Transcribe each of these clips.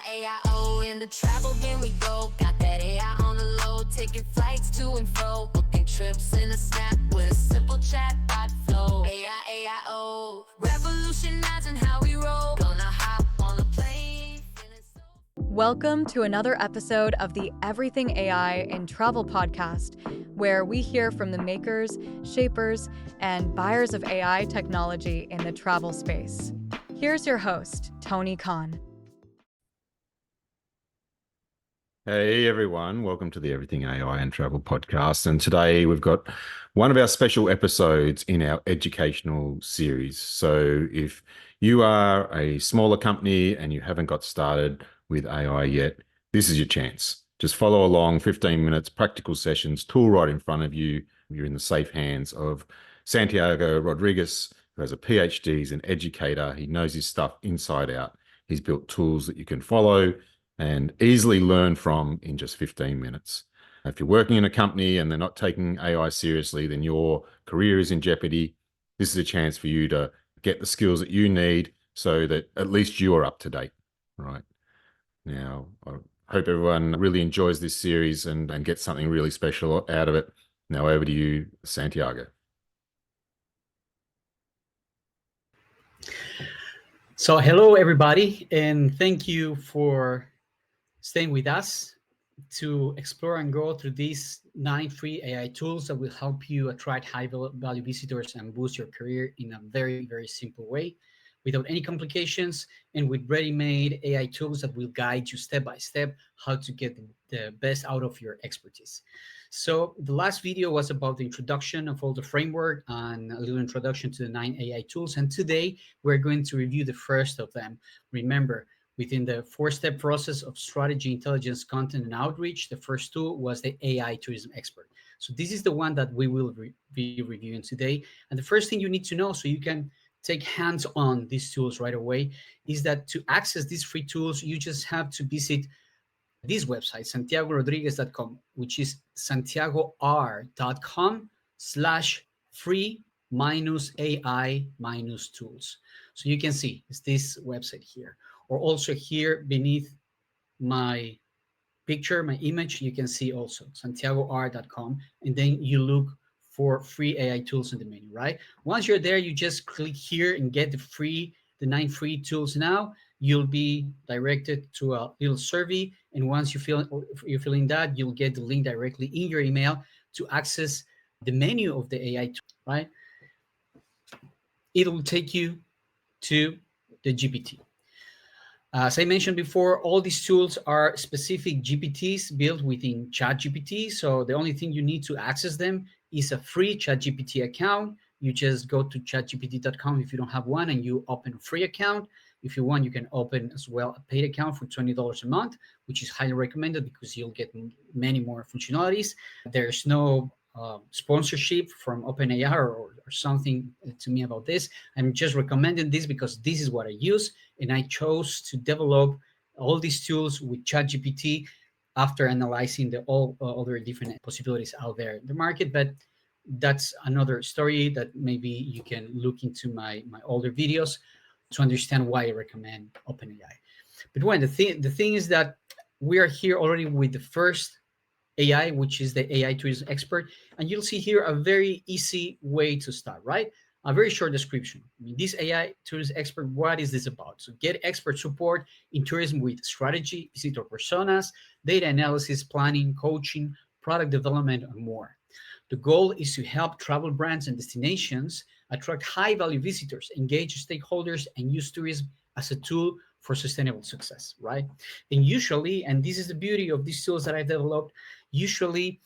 AIO in the travel, here we go. Got that AI on the low, taking flights to and fro, booking trips in a snap with a simple chatbot flow. AIO, revolutionizing how we roll. Gonna hop on a plane, feeling so. Welcome to another episode of the Everything AI in Travel podcast, where we hear from the makers, shapers, and buyers of AI technology in the travel space. Here's your host, Tony Khan. Hey everyone, welcome to the Everything AI and Travel podcast. And today we've got one of our special episodes in our educational series. So if you are a smaller company and you haven't got started with AI yet, this is your chance. Just follow along, 15 minutes, practical sessions, tool right in front of you. You're in the safe hands of Santiago Rodriguez, who has a PhD, he's an educator. He knows his stuff inside out. He's built tools that you can follow and easily learn from in just 15 minutes. If you're working in a company and they're not taking AI seriously, then your career is in jeopardy. This is a chance for you to get the skills that you need so that at least you are up to date, right? Now, I hope everyone really enjoys this series and gets something really special out of it. Now over to you, Santiago. So hello, everybody, and thank you for staying with us to explore and go through these 9 free AI tools that will help you attract high-value visitors and boost your career in a very, very simple way, without any complications, and with ready-made AI tools that will guide you step by step how to get the best out of your expertise. So the last video was about the introduction of all the framework and a little introduction to the 9 AI tools, and today we're going to review the first of them. Remember, within the 4-step process of strategy, intelligence, content, and outreach, the first tool was the AI Tourism Expert. So this is the one that we will be reviewing today. And the first thing you need to know so you can take hands on these tools right away is that to access these free tools, you just have to visit this website, santiagorodriguez.com, which is santiagor.com/free-AI-tools. So you can see it's this website here. Or also here beneath my picture, my image, you can see also santiagor.com, and then you look for free AI tools in the menu, right? Once you're there, you just click here and get the 9 free tools now. You'll be directed to a little survey, and once you're filling that, you'll get the link directly in your email to access the menu of the AI tool, right? It will take you to the GPT. As I mentioned before, all these tools are specific GPTs built within ChatGPT. So the only thing you need to access them is a free ChatGPT account. You just go to chatgpt.com if you don't have one and you open a free account. If you want, you can open as well a paid account for $20 a month, which is highly recommended because you'll get many more functionalities. There's no sponsorship from OpenAI or something to me about this. I'm just recommending this because this is what I use, and I chose to develop all these tools with ChatGPT after analyzing the all other different possibilities out there in the market. But that's another story that maybe you can look into my older videos to understand why I recommend OpenAI. But when the thing is that we are here already with the first AI, which is the AI Tourism Expert. And you'll see here a very easy way to start, right? A very short description. I mean, this AI Tourism Expert, what is this about? So get expert support in tourism with strategy, visitor personas, data analysis, planning, coaching, product development, and more. The goal is to help travel brands and destinations attract high-value visitors, engage stakeholders, and use tourism as a tool for sustainable success, right? And usually, and this is the beauty of these tools that I've developed, usually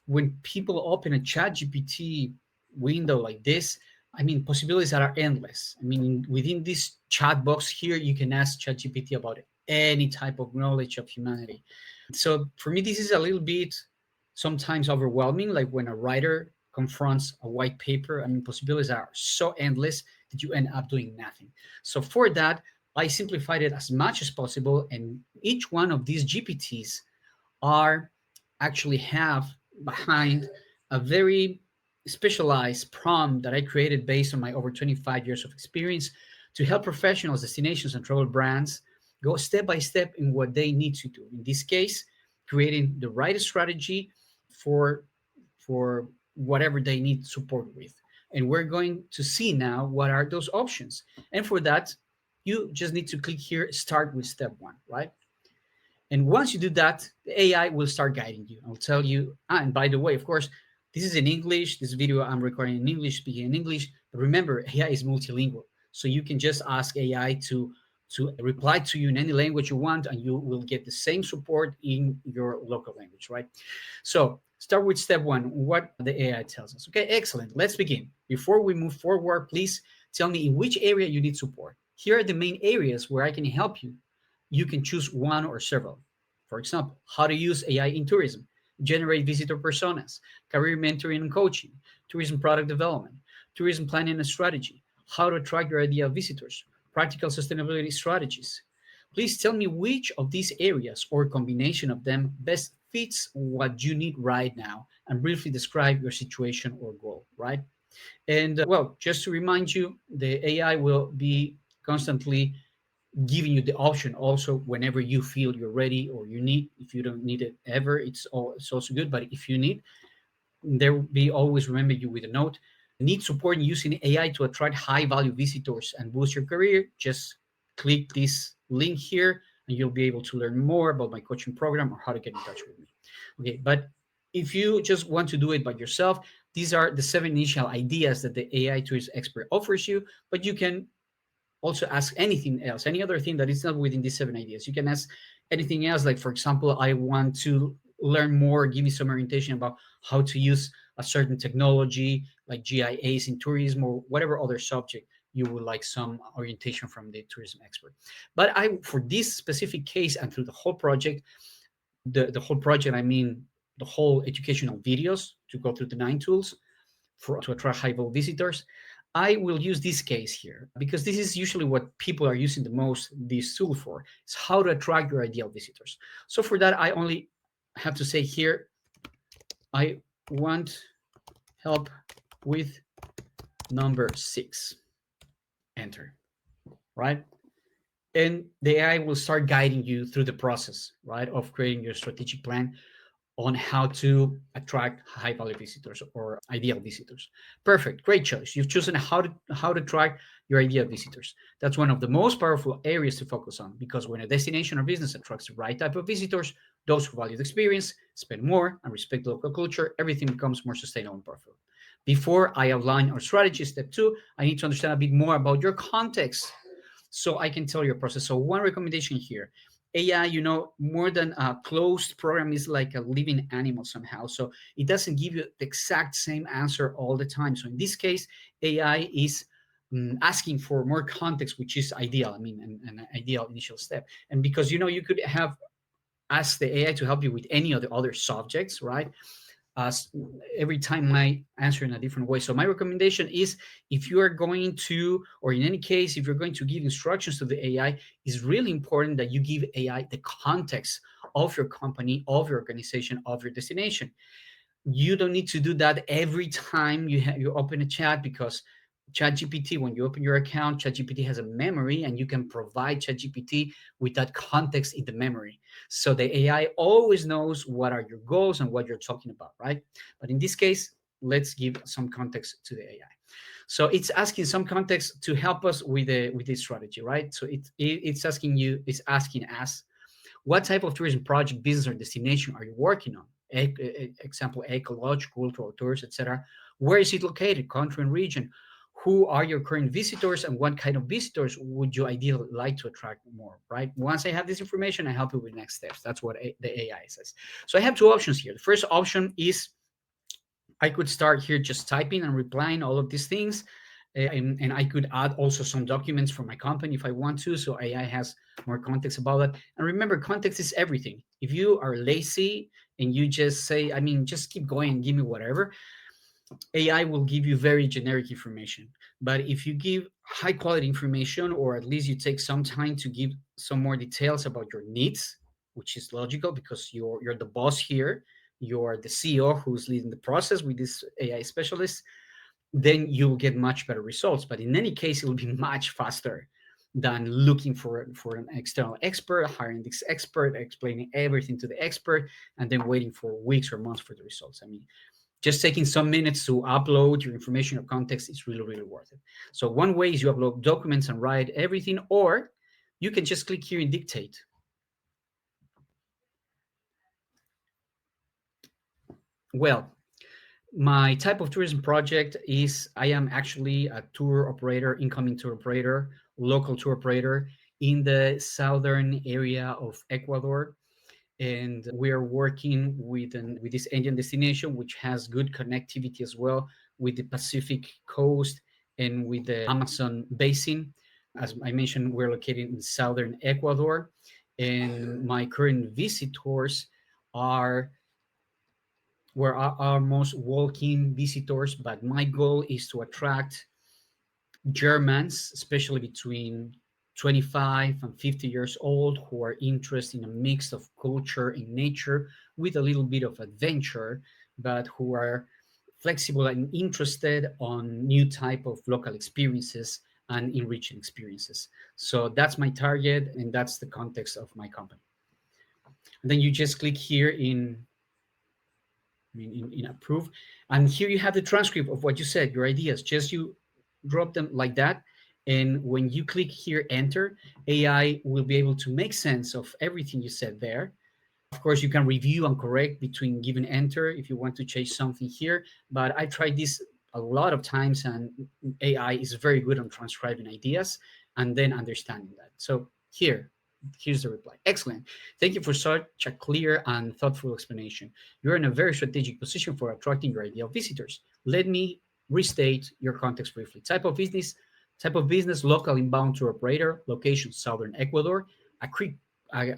when people open a ChatGPT window like this, I mean, possibilities are endless. I mean, within this chat box here, you can ask ChatGPT about any type of knowledge of humanity. So for me, this is a little bit sometimes overwhelming, like when a writer confronts a white paper. I mean, possibilities are so endless that you end up doing nothing. So for that, I simplified it as much as possible, and each one of these GPTs actually have behind a very specialized prompt that I created based on my over 25 years of experience to help professionals, destinations, and travel brands go step by step in what they need to do. In this case, creating the right strategy for whatever they need support with. And we're going to see now what are those options. And for that, you just need to click here, start with step one, right? And once you do that, the AI will start guiding you. I'll tell you, and by the way, of course, this is in English. This video I'm recording in English, speaking in English. But remember, AI is multilingual. So you can just ask AI to reply to you in any language you want, and you will get the same support in your local language, right? So start with step one, what the AI tells us. Okay, excellent. Let's begin. Before we move forward, please tell me in which area you need support. Here are the main areas where I can help you. You can choose one or several. For example, how to use AI in tourism, generate visitor personas, career mentoring and coaching, tourism product development, tourism planning and strategy, how to attract your ideal visitors, practical sustainability strategies. Please tell me which of these areas or combination of them best fits what you need right now, and briefly describe your situation or goal, right? And well, just to remind you, the AI will be constantly giving you the option also whenever you feel you're ready or you need. If you don't need it ever, it's also good. But if you need, there will be always remember you with a note. Need support in using AI to attract high value visitors and boost your career? Just click this link here and you'll be able to learn more about my coaching program or how to get in touch with me. Okay, but if you just want to do it by yourself, these are the 7 initial ideas that the AI tourism expert offers you, but you can also ask anything else, any other thing that is not within these 7 ideas. You can ask anything else, like, for example, I want to learn more, give me some orientation about how to use a certain technology like GIAs in tourism, or whatever other subject you would like some orientation from the tourism expert. But for this specific case and through the whole project, the whole project, I mean, the whole educational videos to go through the 9 tools to attract high-value visitors, I will use this case here because this is usually what people are using the most this tool for. It's how to attract your ideal visitors. So for that, I only have to say here, I want help with number 6. Enter, right? And the AI will start guiding you through the process, right, of creating your strategic plan on how to attract high value visitors or ideal visitors. Perfect, great choice. You've chosen how to attract your ideal visitors. That's one of the most powerful areas to focus on, because when a destination or business attracts the right type of visitors, those who value the experience, spend more, and respect local culture, everything becomes more sustainable and profitable. Before I outline our strategy, step 2, I need to understand a bit more about your context so I can tell your process. So one recommendation here, AI, more than a closed program, is like a living animal somehow. So it doesn't give you the exact same answer all the time. So in this case, AI is asking for more context, which is ideal. I mean, an ideal initial step. And because, you could have asked the AI to help you with any of the other subjects, right? Every time I answer in a different way. So my recommendation is, if you are going to, or in any case, if you're going to give instructions to the AI, it's really important that you give AI the context of your company, of your organization, of your destination. You don't need to do that every time you open a chat, because ChatGPT, when you open your account, ChatGPT has a memory, and you can provide ChatGPT with that context in the memory. So the AI always knows what are your goals and what you're talking about, right? But in this case, let's give some context to the AI. So it's asking some context to help us with this strategy, right? So it's asking us, what type of tourism project, business, or destination are you working on? Example, ecological, cultural tours, etc. Where is it located? Country and region. Who are your current visitors, and what kind of visitors would you ideally like to attract more, right? Once I have this information, I help you with next steps. That's what the AI says. So I have 2 options here. The first option is I could start here just typing and replying all of these things. And I could add also some documents from my company if I want to, so AI has more context about that. And remember, context is everything. If you are lazy and you just say, just keep going and give me whatever, AI will give you very generic information. But if you give high quality information, or at least you take some time to give some more details about your needs, which is logical because you're the boss here, you're the CEO who's leading the process with this AI specialist, then you'll get much better results. But in any case, it will be much faster. than looking for an external expert, hiring this expert, explaining everything to the expert, and then waiting for weeks or months for the results. I mean, just taking some minutes to upload your information or context is really, really worth it. So one way is you upload documents and write everything, or you can just click here and dictate. Well, my type of tourism project is I am actually a tour operator, incoming tour operator, local tour operator in the southern area of Ecuador. And we are working with this Indian destination, which has good connectivity as well with the Pacific coast and with the Amazon basin. As I mentioned, we're located in southern Ecuador, and my current visitors are where our most walk-in visitors, but my goal is to attract Germans, especially between 25 and 50 years old, who are interested in a mix of culture and nature with a little bit of adventure, but who are flexible and interested on new type of local experiences and enriching experiences. So that's my target, and that's the context of my company. And then you just click here in approve, and here you have the transcript of what you said, your ideas. Just you drop them like that, and when you click here enter, AI will be able to make sense of everything you said there. Of course, you can review and correct between giving enter if you want to change something here, but I tried this a lot of times, and AI is very good on transcribing ideas and then understanding that. So here's the reply. Excellent. Thank you for such a clear and thoughtful explanation. You're in a very strategic position for attracting your ideal visitors. Let me restate your context briefly. Type of business, local inbound tour operator, location, southern Ecuador, a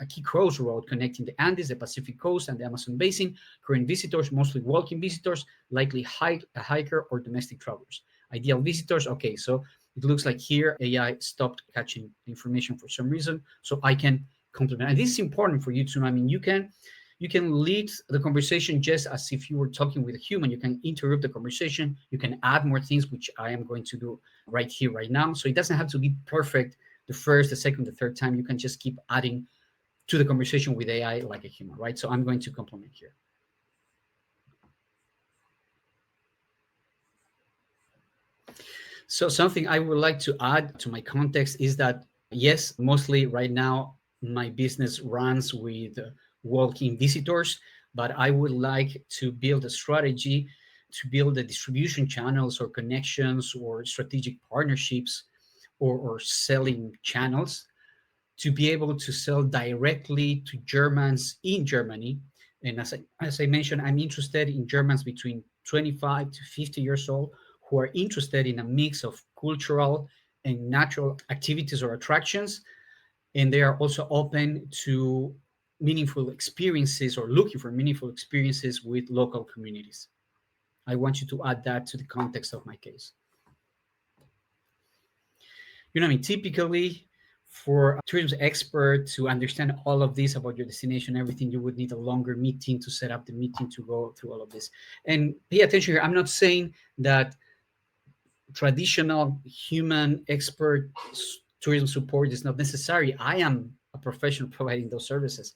key crossroad connecting the Andes, the Pacific coast, and the Amazon basin. Current visitors, mostly walking visitors, likely a hiker or domestic travelers. Ideal visitors, okay, so it looks like here AI stopped catching information for some reason, so I can complement. And this is important for you to know. I mean, you can lead the conversation just as if you were talking with a human. You can interrupt the conversation. You can add more things, which I am going to do right here, right now. So it doesn't have to be perfect the first, the second, the third time. You can just keep adding to the conversation with AI like a human, right? So I'm going to complement here. So something I would like to add to my context is that, yes, mostly right now, my business runs with walk-in visitors, but I would like to build a strategy to build the distribution channels or connections or strategic partnerships or selling channels to be able to sell directly to Germans in Germany. And as I mentioned, I'm interested in Germans between 25 to 50 years old who are interested in a mix of cultural and natural activities or attractions. And they are also open to meaningful experiences or looking for meaningful experiences with local communities. I want you to add that to the context of my case. You know, I mean, typically for a tourism expert to understand all of this about your destination, everything, you would need a longer meeting to set up the meeting to go through all of this. And pay attention here. I'm not saying that traditional human expert tourism support is not necessary. I am a professional providing those services.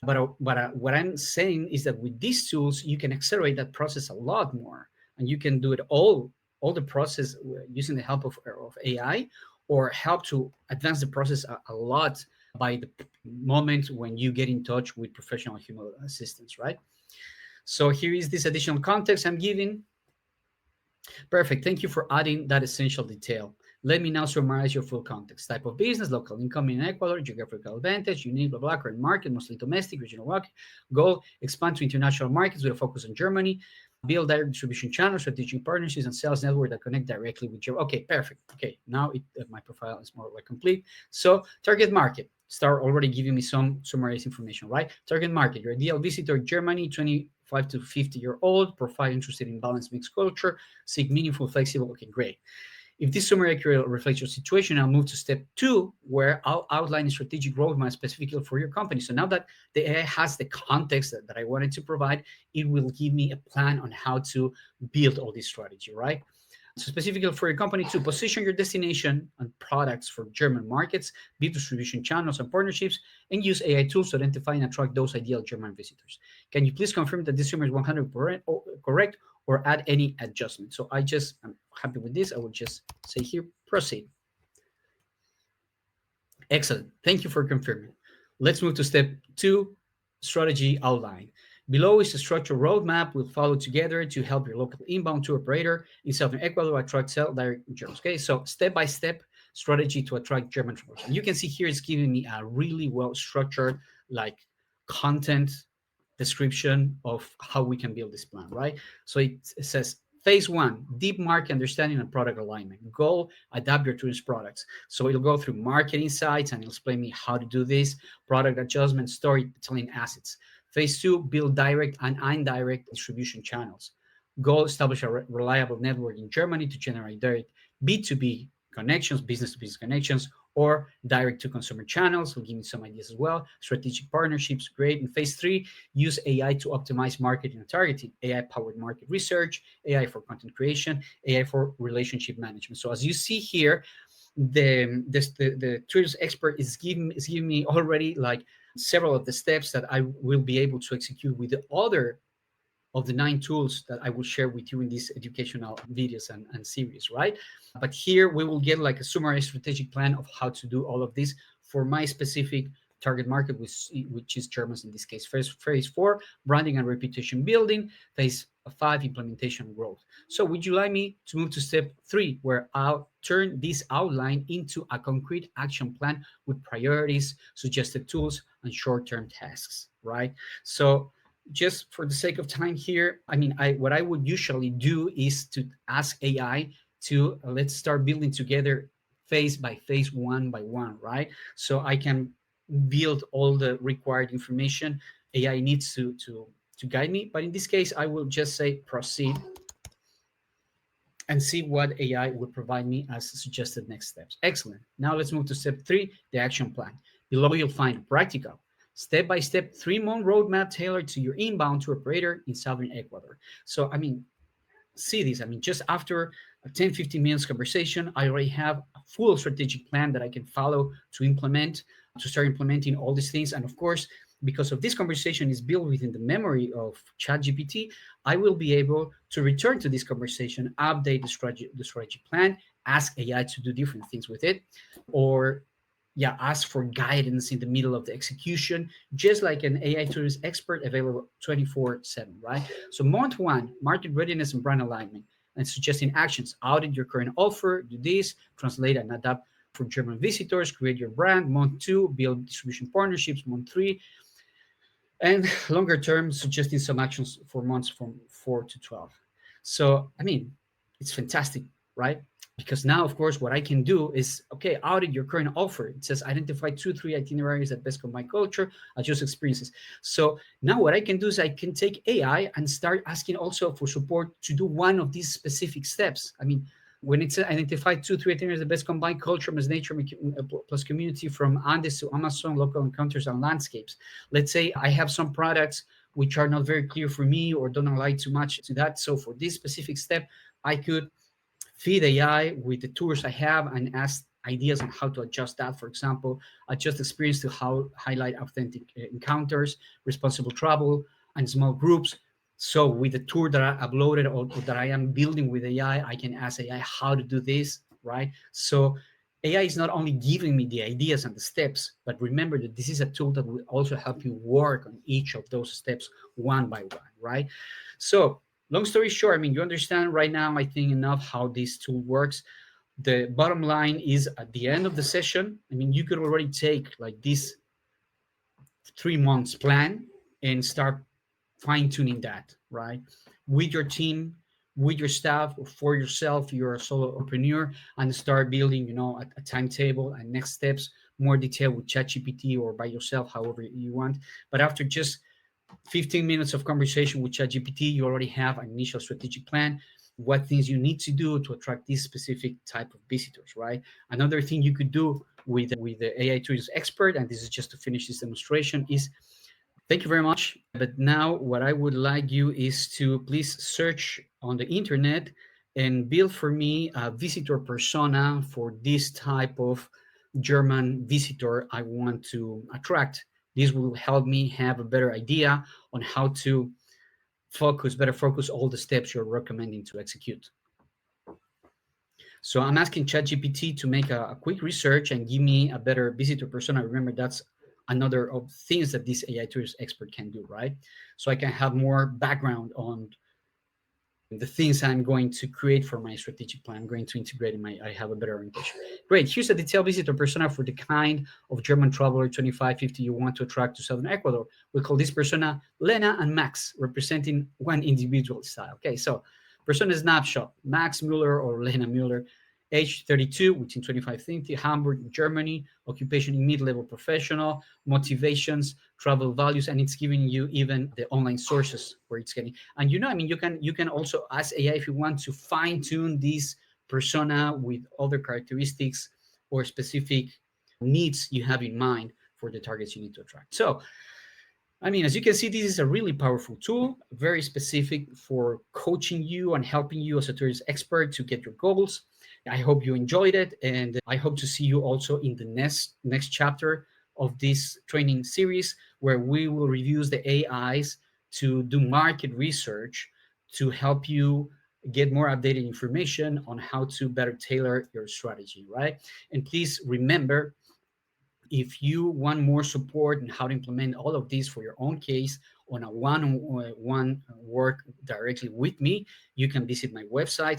But what I'm saying is that with these tools, you can accelerate that process a lot more. And you can do it all the process using the help of AI, or help to advance the process a lot by the moment when you get in touch with professional human assistants, right? So here is this additional context I'm giving. Perfect. Thank you for adding that essential detail. Let me now summarize your full context. Type of business, local income in Ecuador, geographical advantage, unique, blah, blah, current market, mostly domestic, regional market. Goal, expand to international markets with a focus on Germany. Build direct distribution channels, strategic partnerships, and sales network that connect directly with your. Okay, perfect. Okay, now my profile is more like complete. So target market, start already giving me some summarized information, right? Target market, your ideal visitor, Germany, 25 to 50-year-old, profile interested in balanced mixed culture, seek meaningful, flexible. Okay, great. If this summary accurately reflects your situation, I'll move to step 2, where I'll outline a strategic roadmap specifically for your company. So now that the AI has the context that I wanted to provide, it will give me a plan on how to build all this strategy, right? So specifically for your company to position your destination and products for German markets, build distribution channels and partnerships, and use AI tools to identify and attract those ideal German visitors. Can you please confirm that this summary is 100% correct or add any adjustment? So I'm happy with this. I will just say here, proceed. Excellent. Thank you for confirming. Let's move to step 2, strategy outline. Below is a structured roadmap we'll follow together to help your local inbound tour operator in Southern Ecuador attract sell direct Germans. Okay, so step-by-step strategy to attract German travelers. And you can see here it's giving me a really well-structured like content description of how we can build this plan, right? So it says phase 1, deep market understanding and product alignment. Goal, adapt your tourist products. So it'll go through market insights and it'll explain me how to do this, product adjustment, storytelling assets. Phase 2, build direct and indirect distribution channels. Goal, establish a reliable network in Germany to generate direct B2B connections, business-to-business connections, or direct-to-consumer channels. Will give me some ideas as well. Strategic partnerships, great. In phase 3, use AI to optimize marketing and targeting. AI-powered market research, AI for content creation, AI for relationship management. So as you see here, the tourist expert is giving me already like several of the steps that I will be able to execute with the other of the 9 tools that I will share with you in these educational videos and series, right? But here we will get like a summarized strategic plan of how to do all of this for my specific target market, which is Germans in this case. Phase 4, branding and reputation building. Phase 5, implementation and growth. So would you like me to move to step 3, where I'll turn this outline into a concrete action plan with priorities, suggested tools, and short-term tasks, right? So just for the sake of time here, what I would usually do is to ask AI to let's start building together phase by phase, one by one, right? So I can build all the required information AI needs to guide me. But in this case, I will just say proceed and see what AI will provide me as suggested next steps. Excellent. Now let's move to step 3, the action plan. Below you'll find practical, step-by-step 3-month roadmap tailored to your inbound tour operator in Southern Ecuador. So, see this. Just after a 10, 15 minutes conversation, I already have a full strategic plan that I can follow to start implementing all these things. And of course, because of this conversation is built within the memory of ChatGPT, I will be able to return to this conversation, update the strategy plan, ask AI to do different things with it, or ask for guidance in the middle of the execution, just like an AI tourist expert available 24/7, right? So month 1, market readiness and brand alignment, and suggesting actions. Audit your current offer, do this, translate and adapt for German visitors, create your brand. Month 2, build distribution partnerships. Month 3, and longer term, suggesting some actions for months from 4 to 12. So, it's fantastic, right? Because now, of course, what I can do is, okay, audit your current offer. It says identify 2-3 itineraries that best combine culture, adjust experiences. So now what I can do is I can take AI and start asking also for support to do one of these specific steps. When it's identified 2-3 itineraries that best combine culture plus nature plus community from Andes to Amazon, local encounters and landscapes. Let's say I have some products which are not very clear for me or don't align too much to that. So for this specific step, I could feed AI with the tours I have and ask ideas on how to adjust that. For example, adjust experience to highlight authentic encounters, responsible travel, and small groups. So with the tour that I uploaded or that I am building with AI, I can ask AI how to do this, right? So AI is not only giving me the ideas and the steps, but remember that this is a tool that will also help you work on each of those steps one by one, right? So long story short, you understand right now, I think, enough how this tool works. The bottom line is at the end of the session, you could already take like this 3 months plan and start fine-tuning that, right? With your team, with your staff, or for yourself, you're a solo entrepreneur, and start building, a timetable and next steps, more detail with ChatGPT or by yourself, however you want. But after just 15 minutes of conversation with ChatGPT, you already have an initial strategic plan, what things you need to do to attract this specific type of visitors, right? Another thing you could do with the AI Tourist Expert, and this is just to finish this demonstration, is thank you very much. But now what I would like you is to please search on the internet and build for me a visitor persona for this type of German visitor I want to attract. This will help me have a better idea on how to better focus all the steps you're recommending to execute. So I'm asking ChatGPT to make a quick research and give me a better visitor persona. Remember, that's another of things that this AI tourist expert can do, right? So I can have more background on the things I'm going to create for my strategic plan. I'm going to integrate I have a better orientation. Great. Here's a detailed visitor persona for the kind of German traveler 2550 you want to attract to Southern Ecuador. We call this persona Lena and Max, representing one individual style. Okay, so persona snapshot, Max Mueller or Lena Mueller, age 32, within 2550, Hamburg, Germany, occupation mid-level professional, motivations, travel values, and it's giving you even the online sources where it's getting. And you can also ask AI if you want to fine-tune this persona with other characteristics or specific needs you have in mind for the targets you need to attract. So, I mean, as you can see, this is a really powerful tool, very specific for coaching you and helping you as a tourist expert to get your goals. I hope you enjoyed it, and I hope to see you also in the next chapter of this training series, where we will use the AIs to do market research to help you get more updated information on how to better tailor your strategy, right? And please remember, if you want more support on how to implement all of this for your own case on a one-on-one work directly with me, you can visit my website,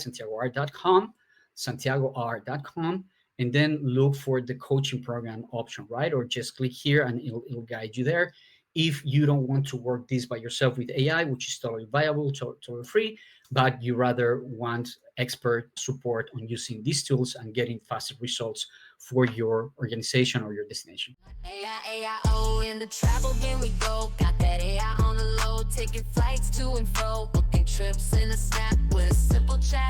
santiagoR.com, and then look for the coaching program option, right? Or just click here and it'll guide you there. If you don't want to work this by yourself with AI, which is totally viable, totally free, but you rather want expert support on using these tools and getting faster results for your organization or your destination. AI, in the travel game we go. Got that AI on the low, taking flights to and fro, booking trips in a snap with a simple chat.